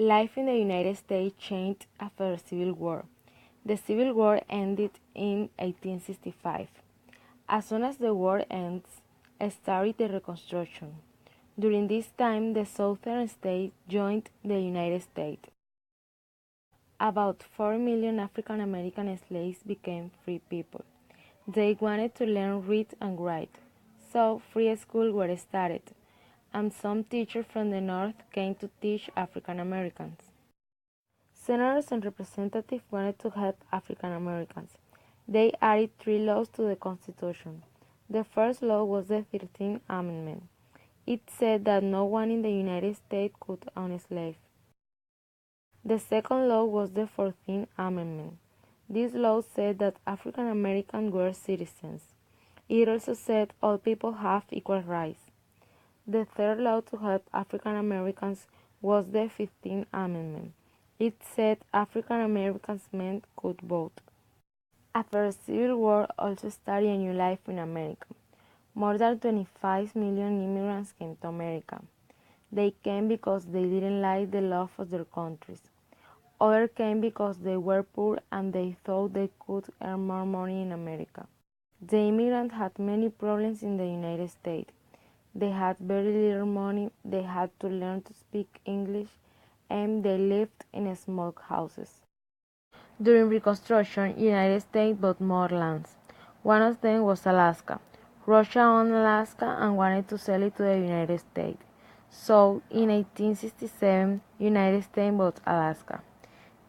Life in the United States changed after the Civil War. The Civil War ended in 1865. As soon as the war ends, started the Reconstruction. During this time, the southern states joined the United States. About 4 million African American slaves became free people. They wanted to learn read and write, so free schools were started, and some teachers from the North came to teach African Americans. Senators and representatives wanted to help African Americans. They added 3 laws to the Constitution. The first law was the 13th Amendment. It said that no one in the United States could own a slave. The second law was the 14th Amendment. This law said that African Americans were citizens. It also said all people have equal rights. The third law to help African Americans was the 15th Amendment. It said African American men could vote. After the Civil War also started a new life in America. More than 25 million immigrants came to America. They came because they didn't like the laws of their countries. Others came because they were poor and they thought they could earn more money in America. The immigrants had many problems in the United States. They had very little money, they had to learn to speak English, and they lived in small houses. During Reconstruction, United States bought more lands. One of them was Alaska. Russia owned Alaska and wanted to sell it to the United States. So, in 1867, United States bought Alaska.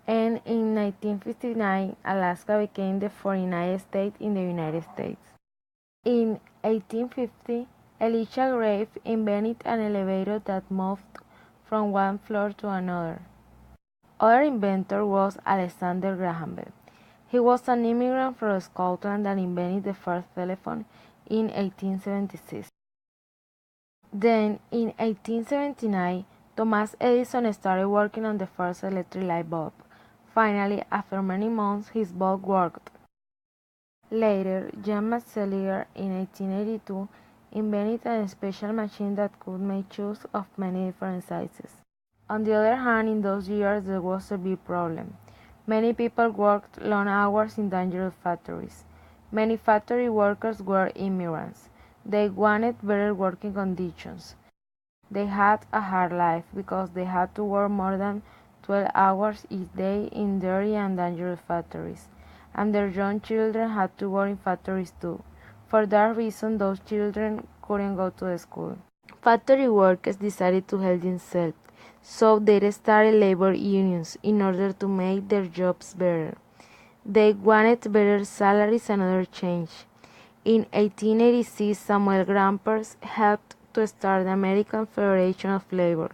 And in 1959, Alaska became the 49th state in the United States. In 1850, Elisha Graves invented an elevator that moved from one floor to another. Other inventor was Alexander Graham Bell. He was an immigrant from Scotland that invented the first telephone in 1876. Then, in 1879, Thomas Edison started working on the first electric light bulb. Finally, after many months, his bulb worked. Later, John Macseliger in 1882 invented a special machine that could make shoes of many different sizes. On the other hand, in those years there was a big problem. Many people worked long hours in dangerous factories. Many factory workers were immigrants. They wanted better working conditions. They had a hard life because they had to work more than 12 hours each day in dirty and dangerous factories, and their young children had to work in factories too. For that reason, those children couldn't go to school. Factory workers decided to help themselves, so they started labor unions in order to make their jobs better. They wanted better salaries and other change. In 1886, Samuel Gompers helped to start the American Federation of Labor.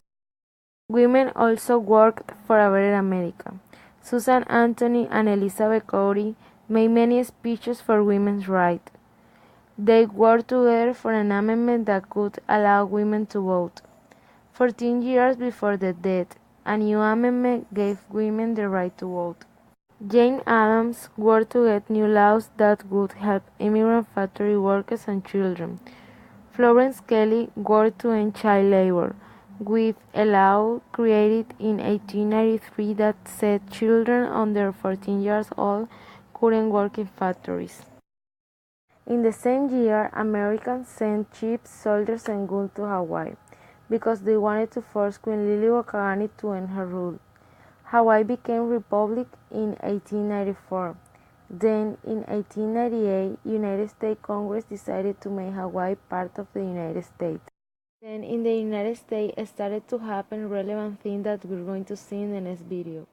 Women also worked for a better America. Susan Anthony and Elizabeth Cody made many speeches for women's rights. They worked together for an amendment that could allow women to vote. 14 years before the death, a new amendment gave women the right to vote. Jane Addams worked to get new laws that would help immigrant factory workers and children. Florence Kelley worked to end child labor, with a law created in 1893 that said children under 14 years old couldn't work in factories. In the same year, Americans sent ships, soldiers, and goods to Hawaii because they wanted to force Queen Liliuokalani to end her rule. Hawaii became republic in 1894. Then, in 1898, United States Congress decided to make Hawaii part of the United States. Then, in the United States, started to happen relevant things that we're going to see in the next video.